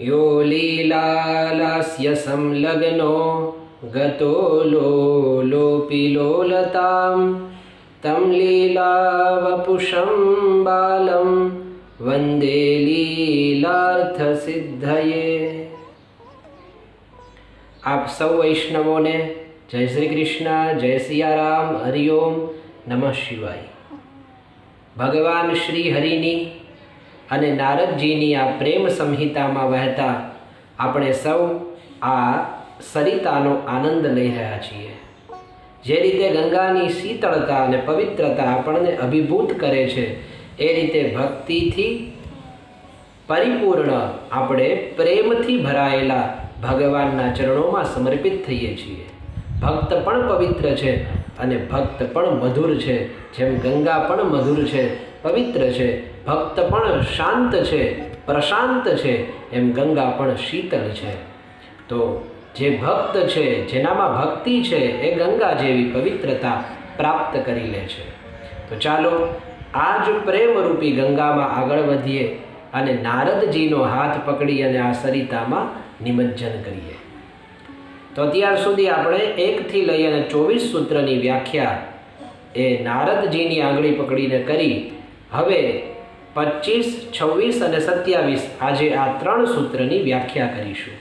यो लीलालास्य संलग्नो गतो लोलोपि लोलतां तं लीलावपुषं बालं वन्दे लीलार्थसिद्धये। आप सौ वैष्णवों ने जय श्री कृष्ण, जय सियाराम, हरिओम, नमः शिवाय। भगवान श्री हरिनी અને નારદજીની આ પ્રેમ સંહિતામાં વહેતા આપણે સૌ આ સરિતાનો આનંદ લઈ રહ્યા છીએ। જે રીતે ગંગાની શીતળતા અને પવિત્રતા આપણને અભિભૂત કરે છે, એ રીતે ભક્તિથી પરિપૂર્ણ આપણે પ્રેમથી ભરાયેલા ભગવાનના ચરણોમાં સમર્પિત થઈએ છીએ। ભક્ત પણ પવિત્ર છે અને ભક્ત પણ મધુર છે। જેમ ગંગા પણ મધુર છે, પવિત્ર છે, ભક્ત પણ શાંત છે, પ્રશાંત છે, એમ ગંગા પણ શીતળ છે। તો જે ભક્ત છે, જેનામાં ભક્તિ છે, એ ગંગા જેવી પવિત્રતા પ્રાપ્ત કરી લે છે। તો ચાલો આ જ પ્રેમરૂપી ગંગામાં આગળ વધીએ અને નારદજીનો હાથ પકડી અને આ સરિતામાં નિમજ્જન કરીએ। તો અત્યાર સુધી આપણે 1 થી લઈ અને 24 સૂત્રની વ્યાખ્યા એ નારદજીની આંગળી પકડીને કરી। હવે 25, 26 અને 27 આજે આ 3 સૂત્રની વ્યાખ્યા કરીશું।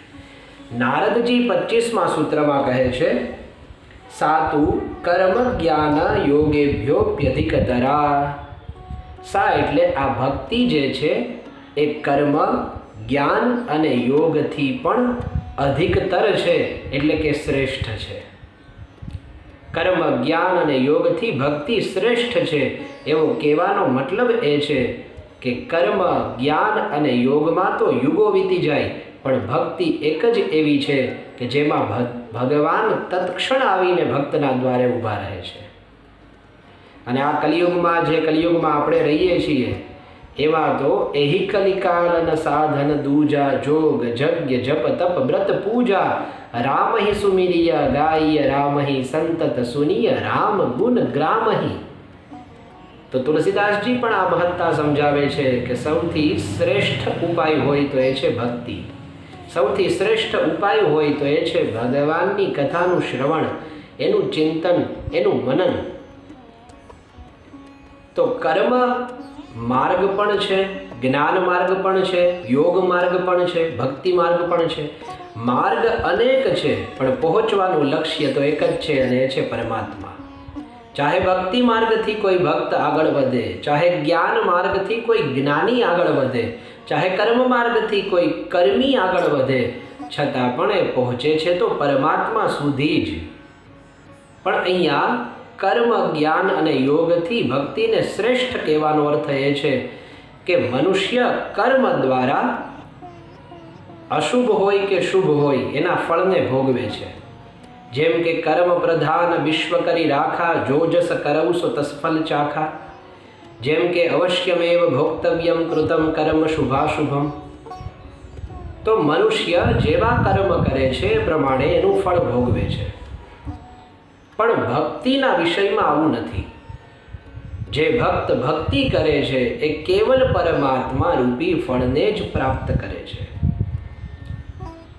નારદજી 25મા સૂત્રમાં કહે છે, સાતુ કર્મ જ્ઞાન યોગેભ્યોપ્યધિકતરા। સા એટલે આ ભક્તિ જે છે એ કર્મ, જ્ઞાન અને યોગથી પણ અધિકતર છે, એટલે કે શ્રેષ્ઠ છે। કર્મ, જ્ઞાન અને યોગથી ભક્તિ શ્રેષ્ઠ છે એવો કહેવાનો મતલબ એ છે કે કર્મ, જ્ઞાન અને યોગમાં તો યુગો વીતી જાય, પણ ભક્તિ એક જ એવી છે કે જેમાં ભગવાન તત્ક્ષણ આવીને ભક્તના દ્વારે ઊભા રહે છે। અને આ કલિયુગમાં જે કલિયુગમાં આપણે રહીએ છીએ એમાં તો એહી કલિકાલન સાધન દૂજા જોગ જગ્ય જપ તપ વ્રત પૂજા રામ હિ સુમિરિય ગાય રામ હિ સંતત સુનિય રામ ગુણ ગ્રામહી। તો તુલસીદાસજી પણ આ મહત્તા સમજાવે છે કે સૌથી શ્રેષ્ઠ ઉપાય હોય તો એ છે ભક્તિ, સૌથી શ્રેષ્ઠ ઉપાય હોય તો એ છે ભગવાનની કથાનું શ્રવણ, એનું ચિંતન, એનું મનન। તો કર્મ માર્ગ પણ છે, જ્ઞાન માર્ગ પણ છે, યોગ માર્ગ પણ છે, ભક્તિ માર્ગ પણ છે। માર્ગ અનેક છે, પણ પહોંચવાનું લક્ષ્ય તો એક જ છે અને એ છે પરમાત્મા। ચાહે ભક્તિ માર્ગથી કોઈ ભક્ત આગળ વધે, ચાહે જ્ઞાન માર્ગથી કોઈ જ્ઞાની આગળ વધે, ચાહે કર્મ માર્ગથી કોઈ કર્મી આગળ વધે, છતાં પણ એ પહોંચે છે તો પરમાત્મા સુધી જ। પણ અહીંયા કર્મ, જ્ઞાન અને યોગથી ભક્તિને શ્રેષ્ઠ કહેવાનો અર્થ એ છે કે મનુષ્ય કર્મ દ્વારા અશુભ હોય કે શુભ હોય એના ફળને ભોગવે છે। જેમ કે કર્મ પ્રધાન વિશ્વ કરી રાખા, જો જસ કરઉ સો તસફલ ચાખા। જેમ કે અવશ્યમેવ ભોક્તવ્યમ કૃતમ કર્મ શુભાશુભમ। તો મનુષ્ય જેવા કર્મ કરે છે એ પ્રમાણે એનું ફળ ભોગવે છે। પણ ભક્તિના વિષયમાં આવું નથી। જે ભક્ત ભક્તિ કરે છે એ કેવલ પરમાત્મા રૂપી ફળને જ પ્રાપ્ત કરે છે।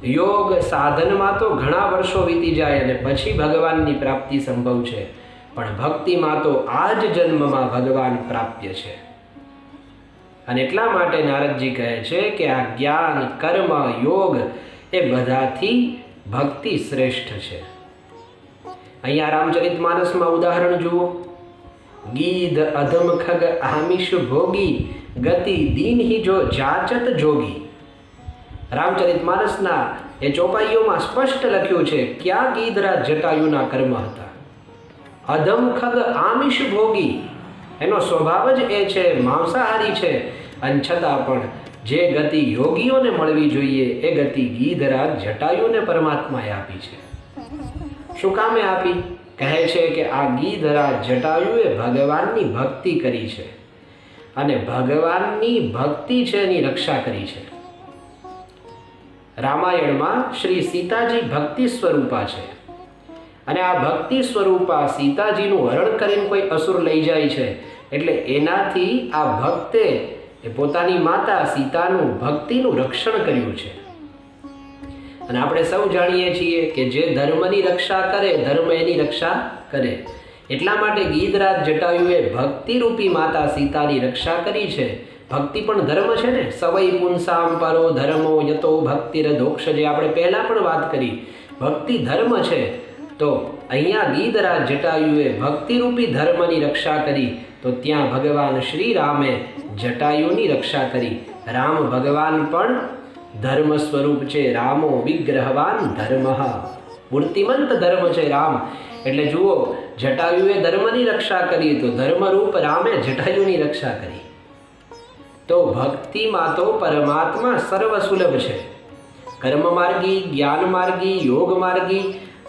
યોગ સાધનમાં તો ઘણા વર્ષો વીતી જાય અને પછી ભગવાનની પ્રાપ્તિ સંભવ છે, પણ ભક્તિમાં તો આ જ જન્મમાં ભગવાન પ્રાપ્ય છે। અને એટલા માટે નારદજી કહે છે કે આ જ્ઞાન, કર્મ, યોગ એ બધાથી ભક્તિ શ્રેષ્ઠ છે। અહીંયા રામચરિતમાનસમાં ઉદાહરણ જુઓ, ગીધ અધમ ખગ આમિષ ભોગી ગતિ દીન હિ જો જાચત જોગી। રામચરિતમાનસના એ ચોપાઈઓમાં સ્પષ્ટ લખ્યું છે ક્યાં ગીધરાજ જટાયુના કર્મ હતા। અધમ ખગ આમિષ ભોગી, એનો સ્વભાવ જ એ છે, માંસાહારી છે, અને છતાં પણ જે ગતિ યોગીઓને મળવી જોઈએ એ ગતિ ગીધરાજ જટાયુને પરમાત્માએ આપી છે। શું કામે આપી? કહે છે કે આ ગીધરાજ જટાયુએ ભગવાનની ભક્તિ કરી છે અને ભગવાનની ભક્તિ છે એની રક્ષા કરી છે। રામાયણમાં શ્રી સીતાજી ભક્તિ સ્વરૂપા છે અને આ ભક્તિ સ્વરૂપા સીતાજીનું હરણ કરીને કોઈ અસુર લઈ જાય છે એટલે એનાથી આ ભક્તે પોતાની માતા સીતાનું ભક્તિનું રક્ષણ કર્યું છે। અને આપણે સૌ જાણીએ છીએ કે જે ધર્મની રક્ષા કરે ધર્મ એની રક્ષા કરે. એટલા માટે ગિરિરાજ જટાયુએ ભક્તિરૂપી માતા સીતાની રક્ષા કરી છે. ભક્તિ પણ ધર્મ છે ને. સવૈ પુંસામ પરો ધર્મો યતો ભક્તિરધોક્ષ, જે આપણે પહેલાં પણ વાત કરી, ભક્તિ ધર્મ છે. તો અહીંયા ગિરિરાજ જટાયુએ ભક્તિરૂપી ધર્મની રક્ષા કરી, તો ત્યાં ભગવાન શ્રી રામે જટાયુની રક્ષા કરી. રામ ભગવાન પણ ધર્મ સ્વરૂપ છે. રામો વિગ્રહવાન ધર્મ, મૂર્તિમંત ધર્મ છે રામ. એટલે જુઓ, જટાયુએ ધર્મની રક્ષા કરી, તો ધર્મરૂપ રામે જટાયુની રક્ષા કરી. તો ભક્તિમાં તો પરમાત્મા સર્વ સુલભ છે. કર્મ માર્ગી, જ્ઞાન માર્ગી, યોગ માર્ગી,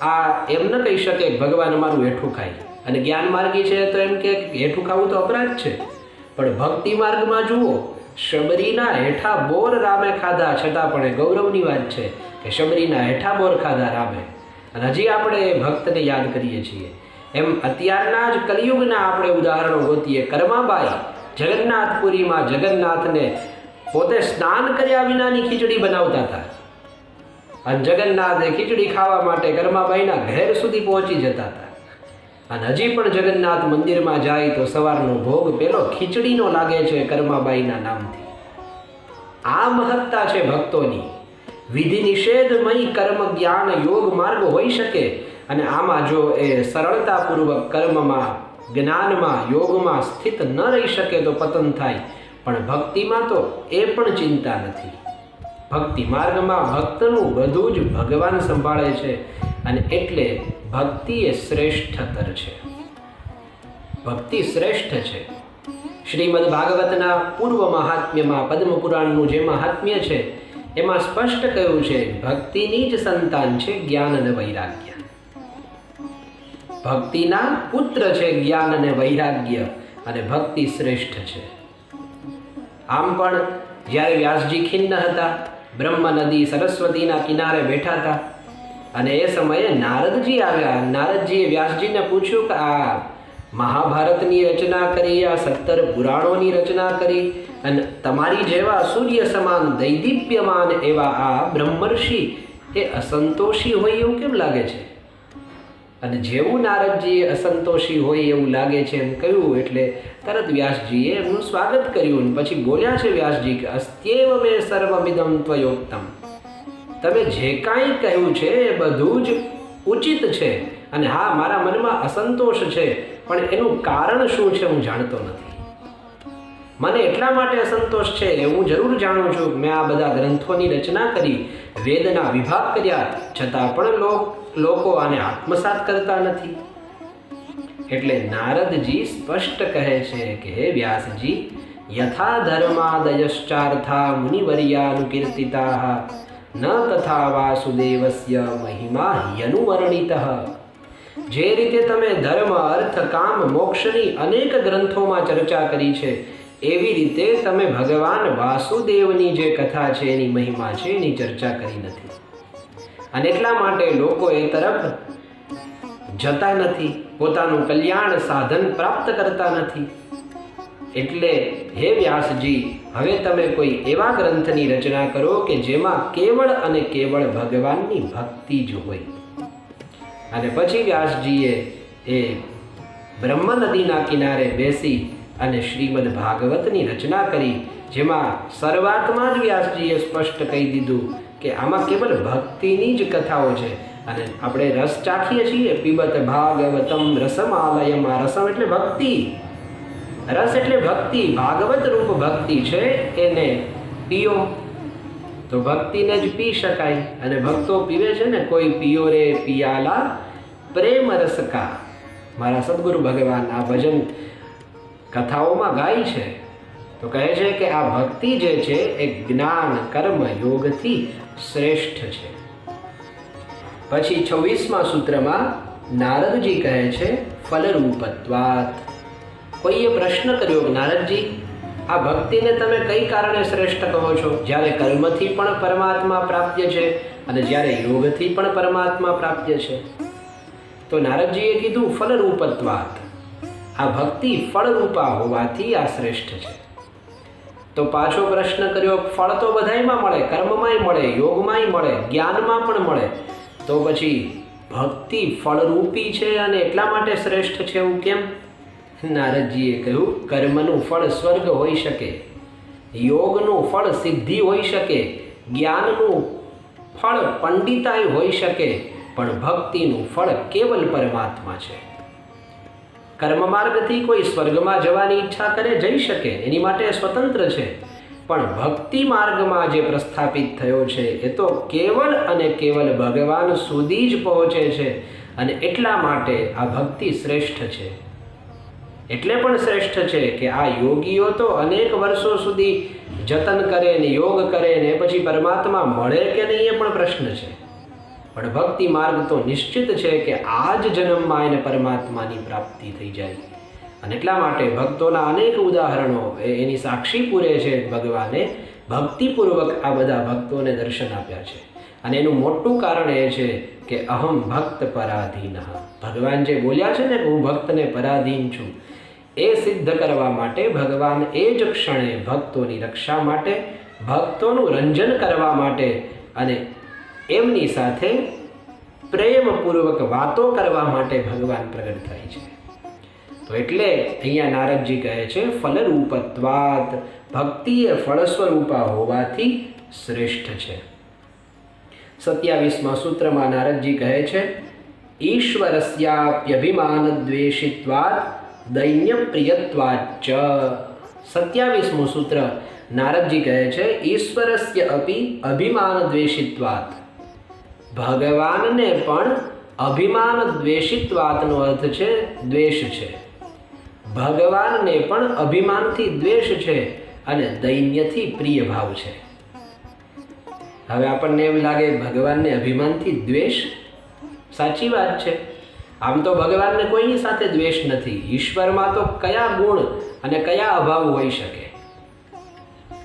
આ એમ ન કહી શકે ભગવાન અમારું હેઠું ખાય. અને જ્ઞાન માર્ગી છે તો એમ કે હેઠું ખાવું તો અપરાધ છે. પણ ભક્તિ માર્ગમાં જુઓ, શબરીના હેઠા બોર રામે ખાધા, છતાં પણ ગૌરવની વાત છે કે શબરીના હેઠા બોર ખાધા રામે. અને હજી આપણે ભક્તને યાદ કરીએ છીએ. એમ અત્યારના જ કલિયુગના આપણે ઉદાહરણો ગોતીએ. કર્માબાઈ જગન્નાથપુરીમાં જગન્નાથને પોતે સ્નાન કર્યા વિનાની ખીચડી બનાવતા હતા. અને જગન્નાથે ખીચડી ખાવા માટે કર્માબાઈના ઘેર સુધી પહોંચી જતા હતા. અને હજી પણ જગન્નાથ મંદિરમાં જાય તો સવારનો ભોગ પેલો ખીચડીનો લાગે છે કર્માબાઈના નામથી. આ મહત્તા છે ભક્તોની. વિધિ નિષેધમય કર્મ જ્ઞાન યોગ માર્ગ હોઈ શકે, અને આમાં જો એ સરળતાપૂર્વક કર્મમાં, જ્ઞાનમાં, યોગમાં સ્થિત ન રહી શકે તો પતન થાય. પણ ભક્તિમાં તો એ પણ ચિંતા નથી. ભક્તિ માર્ગમાં ભક્તનું બધું જ ભગવાન સંભાળે છે. અને એટલે ભક્તિ એ શ્રેષ્ઠતર છે. ભક્તિ શ્રેષ્ઠ છે. શ્રીમદ ભાગવતના પૂર્વ મહાત્મ્યમાં પદ્મ પુરાણનું જે મહાત્મ્ય છે એમાં સ્પષ્ટ કહ્યું છે, ભક્તિની જ સંતાન છે જ્ઞાન અને વૈરાગ્ય. ભક્તિના પુત્ર છે જ્ઞાન અને વૈરાગ્ય, અને ભક્તિ શ્રેષ્ઠ છે. આમ પણ જ્યારે વ્યાસજી ખિન્ન હતા, બ્રહ્મ નદી સરસ્વતીના કિનારે બેઠા હતા, અને એ સમયે નારદજી આવ્યા. નારદજીએ વ્યાસજીને પૂછ્યું કે આ મહાભારતની રચના કરી, આ 17 પુરાણોની રચના કરી, અને તમારી જેવા સૂર્ય સમાન દૈદીપ્યમાન એવા આ બ્રહ્મર્ષિ એ અસંતોષી હોય એવું કેમ લાગે છે? અને જેવું નારદજીએ અસંતોષી હોય એવું લાગે છે એમ કહ્યું, એટલે તરત વ્યાસજીએ એમનું સ્વાગત કર્યું. પછી બોલ્યા છે વ્યાસજી કે અસ્ત્યેવ મે સર્વમિદં ત્વયોક્તમ, તમે જે કાંઈ કહ્યું છે એ બધું જ ઉચિત છે. અને હા, મારા મનમાં અસંતોષ છે, પણ એનું કારણ શું છે હું જાણતો નથી. મને એટલા માટે અસંતોષ છે એ હું જરૂર જાણું છું. મેં આ બધા ગ્રંથોની રચના કરી, વેદના વિભાગ કર્યા, છતાં પણ લોકો આને આત્મસાત કરતા નથી. એટલે નારદજી સ્પષ્ટ કહે છે કે હે વ્યાસજી, યથા ધર્માદયશ્ચાર્થા મુનિવર્યાનુકીર્તિતાઃ ન તથા વાસુદેવસ્ય મહિમા યનુવર્ણિતઃ. જે રીતે તમે ધર્મ, અર્થ, કામ, મોક્ષની અનેક ગ્રંથોમાં ચર્ચા કરી છે, એવી રીતે તમે ભગવાન વાસુદેવની જે કથા છે એની મહિમા છે એની ચર્ચા કરી નથી. અને એટલા માટે લોકો એ તરફ જતા નથી, પોતાનું કલ્યાણ સાધન પ્રાપ્ત કરતા નથી. એટલે હે વ્યાસજી, હવે તમે કોઈ એવા ગ્રંથની રચના કરો કે જેમાં કેવળ અને કેવળ ભગવાનની ભક્તિ જ હોય. અને પછી વ્યાસજીએ એ બ્રહ્મ નદીના કિનારે બેસી અને શ્રીમદ ભાગવતની રચના કરી, જેમાં શરૂઆતમાં જ વ્યાસજીએ સ્પષ્ટ કહી દીધું કે આમાં કેવલ ભક્તિની જ કથાઓ છે. અને આપણે રસ ચાખીએ છીએ, પીબત ભાગવતમ રસમાલયમ. રસમ એટલે ભક્તિ, રસ એટલે ભક્તિ, ભાગવત રૂપ ભક્તિ છે, એને પીઓ તો ભક્તિને જ પી શકાય. અને ભક્તો પીવે છે ને, કોઈ પિયો રે પિયાલા પ્રેમ રસકા. મારા સદગુરુ ભગવાન આ ભજન કથાઓમાં ગાય છે, તો કહે છે કે આ ભક્તિ જે છે એ જ્ઞાન, કર્મ, યોગથી શ્રેષ્ઠ છે. પછી 26મા સૂત્રમાં નારદજી કહે છે ફલરૂપત્વાત. કોઈએ પ્રશ્ન કર્યો કે નારદજી, આ ભક્તિને તમે કઈ કારણે શ્રેષ્ઠ કહો છો, જ્યારે કર્મથી પણ પરમાત્મા પ્રાપ્ય છે અને જ્યારે યોગથી પણ પરમાત્મા પ્રાપ્ય છે? તો નારદજીએ કીધું ફલરૂપત્વાત. આ ભક્તિ ફળરૂપા હોવાથી આ શ્રેષ્ઠ છે. તો પાછો પ્રશ્ન કર્યો, ફળ તો બધાયમાં મળે, કર્મમાંય મળે, યોગમાંય મળે, જ્ઞાનમાં પણ મળે, તો પછી ભક્તિ ફળરૂપી છે અને એટલા માટે શ્રેષ્ઠ છે એવું કેમ? નારદજીએ કહ્યું, કર્મનું ફળ સ્વર્ગ હોઈ શકે, યોગનું ફળ સિદ્ધિ હોઈ શકે, જ્ઞાનનું ફળ પંડિતાઈ હોઈ શકે, પણ ભક્તિનું ફળ કેવલ પરમાત્મા છે. કર્મ માર્ગથી કોઈ સ્વર્ગમાં જવાની ઈચ્છા કરે જઈ શકે, એની માટે સ્વતંત્ર છે, પણ ભક્તિ માર્ગમાં જે પ્રસ્થાપિત થયો છે એ તો કેવલ અને કેવલ ભગવાન સુધી જ પહોંચે છે અને એટલા માટે આ ભક્તિ શ્રેષ્ઠ છે. એટલે પણ શ્રેષ્ઠ છે કે આ યોગીઓ તો અનેક વર્ષો સુધી જતન કરે ને યોગ કરે ને પછી પરમાત્મા મળે કે નહીં એ પણ પ્રશ્ન છે, પણ ભક્તિ માર્ગ તો નિશ્ચિત છે કે આ જ જન્મમાં એને પરમાત્માની પ્રાપ્તિ થઈ જાય. અને એટલા માટે ભક્તોના અનેક ઉદાહરણો એની સાક્ષી પૂરે છે. ભગવાને ભક્તિપૂર્વક આ બધા ભક્તોને દર્શન આપ્યા છે અને એનું મોટું કારણ એ છે કે અહમ ભક્ત પરાધીન. ભગવાન જે બોલ્યા છે ને કે હું ભક્તને પરાધીન છું, એ સિદ્ધ કરવા માટે ભગવાન એ જ ક્ષણે ભક્તોની રક્ષા માટે, ભક્તોનું રંજન કરવા માટે અને એમની સાથે પ્રેમપૂર્વક વાતો કરવા માટે ભગવાન પ્રગટ થાય છે. તો એટલે અહીંયા નારદજી કહે છે ફલરૂપત્વાત, ભક્તિ એ ફળ સ્વરૂપા હોવાથી શ્રેષ્ઠ છે. 27મા સૂત્રમાં નારદજી કહે છે ઈશ્વરસ્યાપ્યભિમાન દ્વેષિત્વાત દૈન્ય પ્રિયત્વાચ. 27મું સૂત્ર નારદજી કહે છે ઈશ્વરસ્ય અપી અભિમાન દ્વેષિત્વાત. ભગવાનને પણ અભિમાન દ્વેષિત્વાતનો અર્થ છે દ્વેષ છે. ભગવાનને પણ અભિમાનથી દ્વેષ છે અને દૈન્યથી પ્રિય ભાવ છે. હવે આપણને એમ લાગે ભગવાનને અભિમાનથી દ્વેષ? સાચી વાત છે. આમ તો ભગવાનને કોઈની સાથે દ્વેષ નથી. ઈશ્વરમાં તો કયા ગુણ અને કયા અભાવ હોઈ શકે,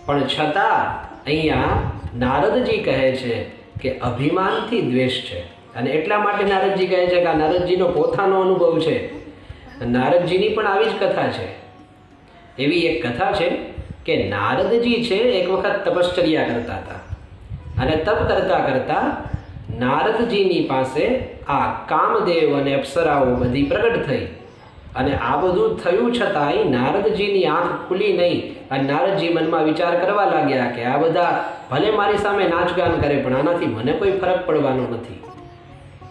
પણ છતાં અહીંયા નારદજી કહે છે કે અભિમાનથી દ્વેષ છે. અને એટલા માટે નારદજી કહે છે કે આ નારદજીનો પોતાનો અનુભવ છે. નારદજીની પણ આવી જ કથા છે. એવી એક કથા છે કે નારદજી છે એક વખત તપશ્ચર્યા કરતા હતા અને તપ કરતા કરતા નારદજીની પાસે આ કામદેવ અને અપ્સરાઓ બધી પ્રગટ થઈ. અને આ બધું થયું છતાંય નારદજીની આંખ ખુલી નહીં અને નારદજી મનમાં વિચાર કરવા લાગ્યા કે આ બધા ભલે મારી સામે નાચગાન કરે પણ આનાથી મને કોઈ ફરક પડવાનો નથી.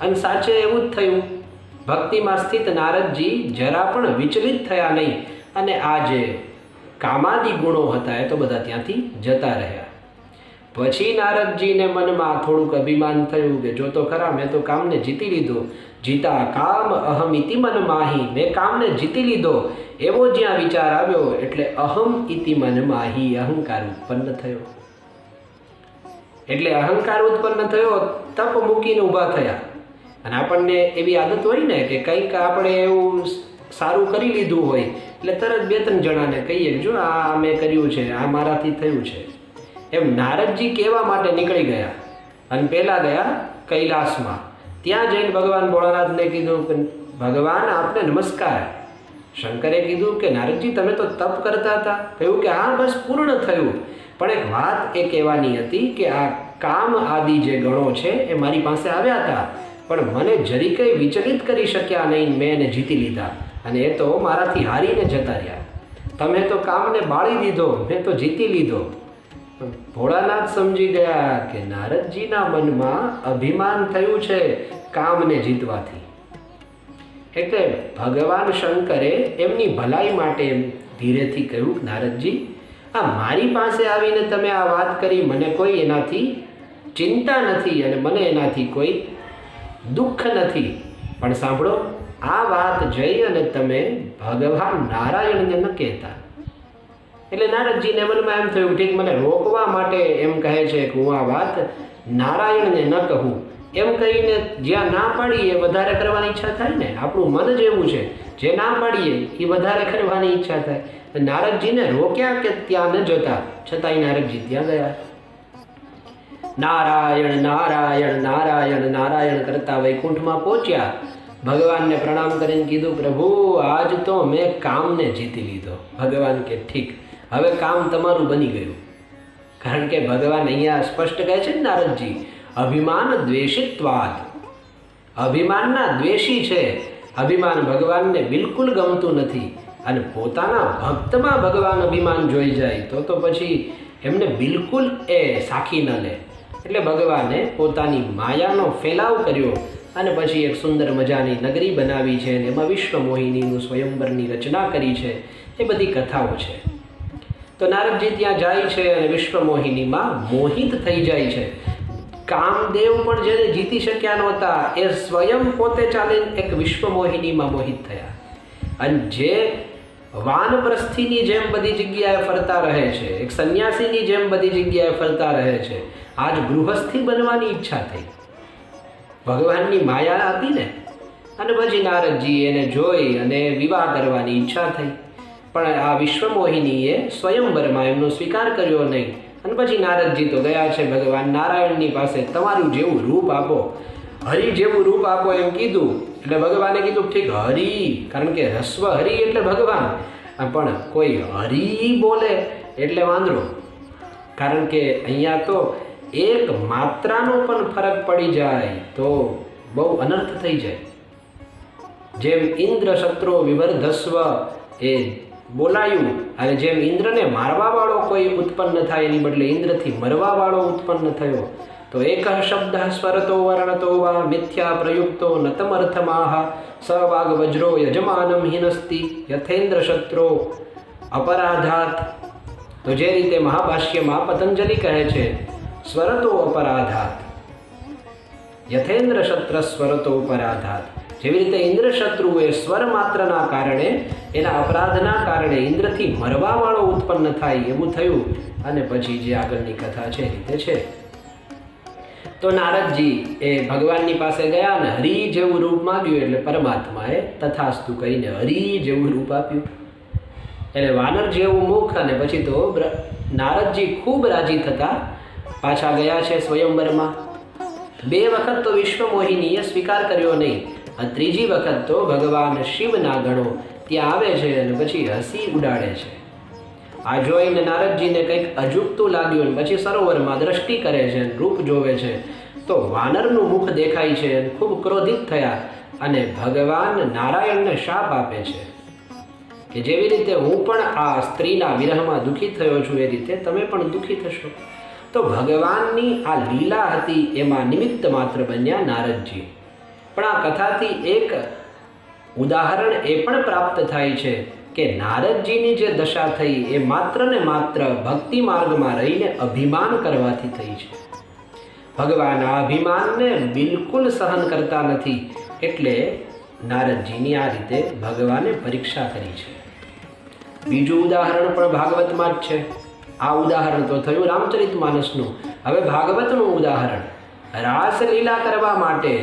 અને સાચે એવું જ થયું. ભક્તિમાં સ્થિત નારદજી જરા પણ વિચલિત થયા નહીં અને આ જે કામાદિ ગુણો હતા એ તો બધા ત્યાંથી જતા રહ્યા. પછી નારદજીને મનમાં થોડુંક અભિમાન થયું કે જો તો ખરા, મેં તો કામને જીતી લીધો. જીતા કામ અહમ ઇતિ મન માહી. મેં કામને જીતી લીધો એવો જ્યાં વિચાર આવ્યો એટલે અહમ ઇતિ મન માહી, અહંકાર ઉત્પન્ન થયો. એટલે અહંકાર ઉત્પન્ન થયો, તપ મૂકીને ઊભા થયા. અને આપણને એવી આદત હોય ને કે કંઈક આપણે એવું સારું કરી લીધું હોય એટલે તરત 2-3 જણાને કહીએ જો આ મેં કર્યું છે, આ મારાથી થયું છે. એમ નારદજી કહેવા માટે નીકળી ગયા અને પહેલા ગયા કૈલાસમાં. ત્યાં જઈને ભગવાન ભોળાનાથને કીધું કે ભગવાન આપને નમસ્કાર. શંકરે કીધું કે નારદજી તમે તો તપ કરતા હતા. કહ્યું કે હા બસ પૂર્ણ થયું, પણ એક વાત એ કહેવાની હતી કે આ કામ આદિ જે ગણો છે એ મારી પાસે આવ્યા હતા પણ મને જરી કંઈ વિચલિત કરી શક્યા નહીં. મેં એને જીતી લીધા અને એ તો મારાથી હારીને જતા રહ્યા. તમે તો કામને બાળી દીધો, મેં તો જીતી લીધો. ભોળાનાથ સમજી ગયા કે નારદજીના મનમાં અભિમાન થયું છે કામને જીતવાથી. એટલે ભગવાન શંકરે એમની ભલાઈ માટે ધીરેથી કહ્યું નારદજી આ મારી પાસે આવીને તમે આ વાત કરી, મને કોઈ એનાથી ચિંતા નથી અને મને એનાથી કોઈ દુઃખ નથી, પણ સાંભળો આ વાત જઈ અને તમે ભગવાન નારાયણને ન કહેતા. એટલે નારદજીને મનમાં એમ થયું ઠીક મને રોકવા માટે એમ કહે છે કે હું આ વાત નારાયણને ન કહું. એમ કહીને જ્યાં ના પાડીએ વધારે કરવાની ઈચ્છા થાય ને. આપણું મન જ એવું છે, જે ના પાડીએ એ વધારે કરવાની ઈચ્છા થાય. નારદજીને રોક્યા કે ત્યાં ન જતા, છતાંય નારદજી ત્યાં ગયા. નારાયણ નારાયણ નારાયણ નારાયણ કરતા વૈકુંઠમાં પહોંચ્યા. ભગવાનને પ્રણામ કરીને કીધું પ્રભુ આજ તો મેં કામને જીતી લીધો. ભગવાન કે ઠીક, હવે કામ તમારું બની ગયું. કારણ કે ભગવાન અહીંયા સ્પષ્ટ કહે છે નારદજી, અભિમાન દ્વેષિત્વાદ, અભિમાનના દ્વેષી છે. અભિમાન ભગવાનને બિલકુલ ગમતું નથી. અને પોતાના ભક્તમાં ભગવાન અભિમાન જોઈ જાય તો પછી એમને બિલકુલ એ સાખી ન લે. એટલે ભગવાને પોતાની માયાનો ફેલાવ કર્યો અને પછી એક સુંદર મજાની નગરી બનાવી છે અને એમાં વિશ્વમોહિનીનું સ્વયંવરની રચના કરી છે. એ બધી કથાઓ છે. તો નારદજી ત્યાં જાય છે અને વિશ્વમોહિનીમાં મોહિત થઈ જાય છે. કામદેવ પણ જેને જીતી શક્યા નહોતા એ સ્વયં પોતે ચાલીને એક વિશ્વમોહિનીમાં મોહિત થયા. અને જે વાનપ્રસ્થીની જેમ બધી જગ્યાએ ફરતા રહે છે, એક સંન્યાસીની જેમ બધી જગ્યાએ ફરતા રહે છે, આજ ગૃહસ્થી બનવાની ઈચ્છા થઈ. ભગવાનની માયા હતી ને. અને પછી નારદજી એને જોઈ અને વિવાહ કરવાની ઈચ્છા થઈ. પણ આ વિશ્વમોહિનીએ સ્વયંવરમાં એમનો સ્વીકાર કર્યો નહીં. અને પછી નારદજી તો ગયા છે ભગવાન નારાયણની પાસે, તમારું જેવું રૂપ આપો, હરિ જેવું રૂપ આપો એમ કીધું. એટલે ભગવાને કીધું ઠીક હરિ, કારણ કે હસ્વ હરિ એટલે ભગવાન, પણ કોઈ હરિ બોલે એટલે વાંદરો. કારણ કે અહીંયા તો એક માત્રાનો પણ ફરક પડી જાય તો બહુ અનર્થ થઈ જાય. જેમ ઇન્દ્ર શત્રો વિવર્ધસ્વ એ બોલાયું, અને જેમ ઇન્દ્રને મારવા વાળો કોઈ ઉત્પન્ન થાય એની બદલે ઇન્દ્રથી મરવા વાળો ઉત્પન્ન થયો. તો એક શબ્દ સ્વરતો વર્ણતો વા મિથ્યા પ્રયુક્તો નતમર્થમાહ સવાગ વજ્રો યજમાનમ હિનસ્તિ યથેન્દ્ર શત્રો અપરાધાત. તો જે રીતે મહાભાષ્યમાં પતંજલિ કહે છે સ્વરતો અપરાધાત, યથેન્દ્ર શત્ર સ્વરતો અપરાધાત. જેવી રીતે ઇન્દ્ર શત્રુએ સ્વર માત્રના કારણે, એના અપરાધના કારણે ઇન્દ્રથી મરવા વાળો ઉત્પન્ન થાય એવું થયું. અને પછી જે આગળની કથા છે એ રીતે છે. તો નારદજી એ ભગવાનની પાસે ગયા અને હરિ જેવું રૂપ માંગ્યું એટલે પરમાત્માએ તથાસ્તુ કહીને હરિ જેવું રૂપ આપ્યું. એટલે વાનર જેવું મુખ. અને પછી તો નારદજી ખૂબ રાજી થતા પાછા ગયા છે સ્વયંવરમાં. 2 વખત તો વિશ્વમોહિનીએ સ્વીકાર કર્યો નહીં. અને 3જી વખત તો ભગવાન શિવના ગણો ત્યાં આવે છે અને પછી હસી ઉડાડે છે. આ જોઈને નારદજીને કંઈક અજુગતું લાગ્યું અને પછી સરોવરમાં દ્રષ્ટિ કરે છે, રૂપ જોવે છે તો વાનરનું મુખ દેખાય છે. ખૂબ ક્રોધિત થયા અને ભગવાન નારાયણને શાપ આપે છે કે જેવી રીતે હું પણ આ સ્ત્રીના વિરહમાં દુઃખી થયો છું એ રીતે તમે પણ દુઃખી થશો. તો ભગવાનની આ લીલા હતી એમાં નિમિત્ત માત્ર બન્યા નારદજી. પણ આ કથાથી એક ઉદાહરણ એ પણ પ્રાપ્ત થાય છે કે નારદજીની જે દશા થઈ એ માત્ર ને માત્ર ભક્તિ માર્ગમાં રહીને અભિમાન કરવાથી થઈ છે. ભગવાન આ અભિમાનને બિલકુલ સહન કરતા નથી. એટલે નારદજીની આ રીતે ભગવાને પરીક્ષા કરી છે. બીજું ઉદાહરણ પણ ભાગવતમાં જ છે. આ ઉદાહરણ તો થયું રામચરિતમાનસનું. હવે ભાગવતનું ઉદાહરણ. રાસલીલા કરવા માટે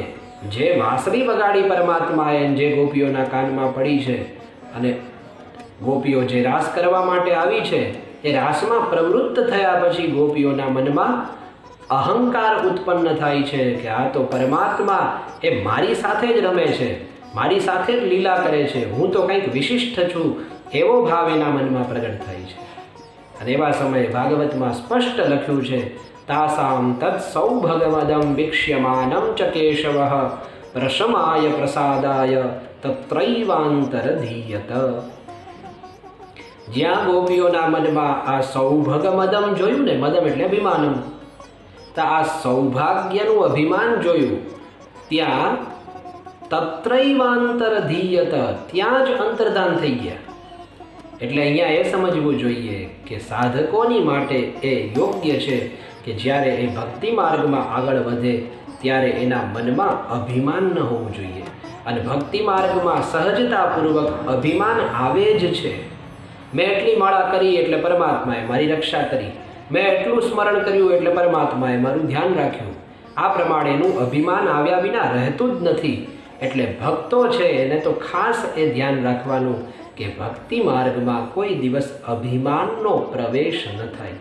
જે વાંસળી વગાડી પરમાત્માએ જે ગોપીઓના કાનમાં પડી છે, અને ગોપીઓ જે રાસ કરવા માટે આવી છે એ રાસમાં પ્રવૃત્ત થયા પછી ગોપીઓના મનમાં અહંકાર ઉત્પન્ન થાય છે કે આ તો પરમાત્મા એ મારી સાથે જ રમે છે, મારી સાથે જ લીલા કરે છે, હું તો કંઈક વિશિષ્ટ છું એવો ભાવ એના મનમાં પ્રગટ થાય છે. અને એવા સમયે ભાગવતમાં સ્પષ્ટ લખ્યું છે તાસામ તત્ સૌભગવદમ વિક્ષ્યમાનમ ચ કેશવઃ પ્રશમાય પ્રસાદાય તત્રૈવાંતરધીયત. જ્યાં ગોપીઓના મનમાં આ સૌભગમદમ જોયું ને, મદમ એટલે અભિમાનમ, તો આ સૌભાગ્યનું અભિમાન જોયું ત્યાં તત્રૈવાંતરધીયત, ત્યાં જ અંતર્ધાન થઈ ગયા. એટલે અહીંયા એ સમજવું જોઈએ કે સાધકોની માટે એ યોગ્ય છે કે જ્યારે એ ભક્તિ માર્ગમાં આગળ વધે ત્યારે એના મનમાં અભિમાન ન હોવું જોઈએ. અને ભક્તિ માર્ગમાં સહજતાપૂર્વક અભિમાન આવે જ છે. મેં એટલી માળા કરી એટલે પરમાત્માએ મારી રક્ષા કરી, મેં એટલું સ્મરણ કર્યું એટલે પરમાત્માએ મારું ધ્યાન રાખ્યું. આ પ્રમાણેનું અભિમાન આવ્યા વિના રહેતું જ નથી. એટલે ભક્તો છે એને તો ખાસ એ ધ્યાન રાખવાનું કે ભક્તિ માર્ગમાં કોઈ દિવસ અભિમાનનો પ્રવેશ ન થાય.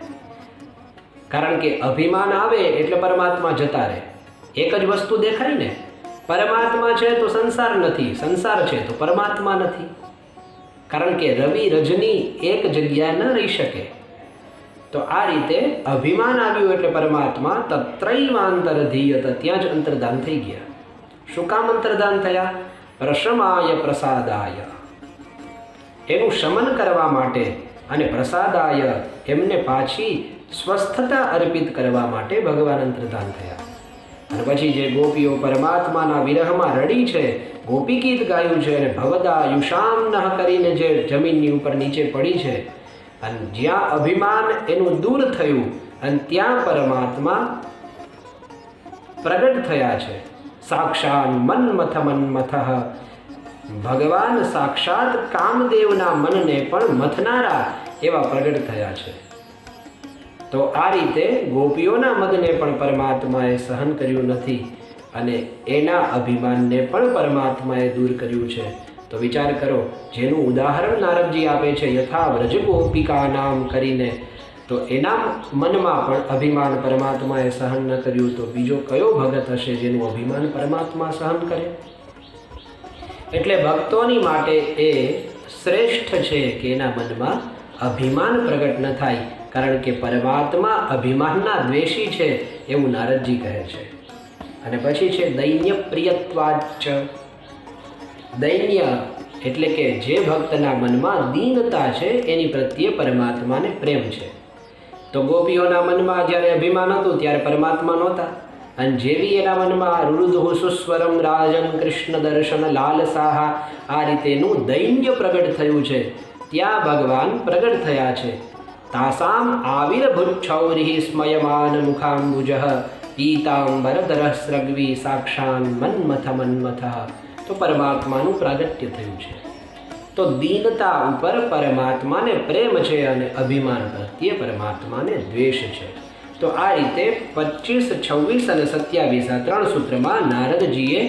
કારણ કે અભિમાન આવે એટલે પરમાત્મા જતા રહે. એક જ વસ્તુ દેખાય ને, પરમાત્મા છે તો સંસાર નથી, સંસાર છે તો પરમાત્મા નથી. કારણ કે રવિ રજની એક જગ્યા ન રહી શકે. તો આ રીતે અભિમાન આવ્યું એટલે પરમાત્મા તત્રૈવાંતરધીયત, ત્યાં જ અંતર્ધાન થઈ ગયા. શું કામ અંતર્ધાન થયા? પ્રશમાય પ્રસાદાય, એનું શમન કરવા માટે, અને પ્રસાદાય, એમને પાછી સ્વસ્થતા અર્પિત કરવા માટે ભગવાન અંતર્ધાન થયા. અને પછી જે ગોપીઓ પરમાત્માના વિરહમાં રડી છે, ગોપી ગીત ગાયું છે, અને ભવદા યુષામ કરીને જે જમીનની ઉપર નીચે પડી છે, અને જ્યાં અભિમાન એનું દૂર થયું અને ત્યાં પરમાત્મા પ્રગટ થયા છે. સાક્ષાત મન્મથ મન્મથ, ભગવાન સાક્ષાત કામદેવના મનને પણ મથનારા એવા પ્રગટ થયા છે. તો આ રીતે ગોપીઓના મદને પણ પરમાત્માએ સહન કર્યું નથી અને એના અભિમાનને પણ પરમાત્માએ દૂર કર્યું છે. તો વિચાર કરો, જેનું ઉદાહરણ નારદજી આપે છે યથા વ્રજ ગોપિકા નામ કરીને, તો એના મનમાં પણ અભિમાન પરમાત્માએ સહન ન કર્યું, તો બીજો કયો ભગત હશે જેનું અભિમાન પરમાત્મા સહન કરે? એટલે ભક્તોની માટે એ શ્રેષ્ઠ છે કે એના મનમાં અભિમાન પ્રગટ ન થાય, કારણ કે પરમાત્મા અભિમાનના દ્વેષી છે એવું નારદજી કહે છે. અને પછી છે દૈન્ય પ્રિયત્વાચ. દૈન્ય એટલે કે જે ભક્તના મનમાં દીનતા છે એની પ્રત્યે પરમાત્માને પ્રેમ છે. તો ગોપીઓના મનમાં જ્યારે અભિમાન હતું ત્યારે પરમાત્મા નહોતા, અને જેવી એના મનમાં રુરુદુ સુસ્વરમ રાજન કૃષ્ણ દર્શન લાલસાહ, આ રીતેનું દૈન્ય પ્રગટ થયું છે, ત્યાં ભગવાન પ્રગટ થયા છે. તાસામ આવિર્ભુચ્છૌરિ સ્મયમાન મુખાંબુજ પીતાંબરધર સ્રગ્વી સાક્ષાન મન્મથ મન્મથ. તો પરમાત્માનું પ્રાગટ્ય થયું છે. તો દીનતા ઉપર પરમાત્માને પ્રેમ છે અને અભિમાન પ્રત્યે પરમાત્માને દ્વેષ છે. તો આ રીતે 25, 26 અને 27 આ 3 સૂત્રમાં નારદજીએ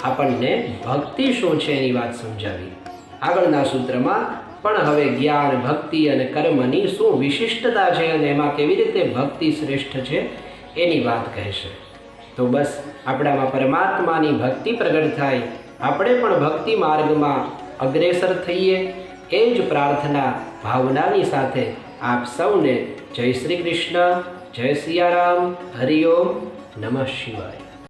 આપણને ભક્તિ શું છે એની વાત સમજાવી. આગળના સૂત્રમાં પણ હવે જ્ઞાન, ભક્તિ અને કર્મની શું વિશિષ્ટતા છે અને એમાં કેવી રીતે ભક્તિ શ્રેષ્ઠ છે એની વાત કહેશે. તો બસ આપણામાં પરમાત્માની ભક્તિ પ્રગટ થાય, આપણે પણ ભક્તિ માર્ગમાં અગ્રેસર થઈએ, એ જ પ્રાર્થના ભાવનાની સાથે આપ સૌને જય શ્રી કૃષ્ણ, જય સિયારામ, હરિઓમ, નમઃ શિવાય.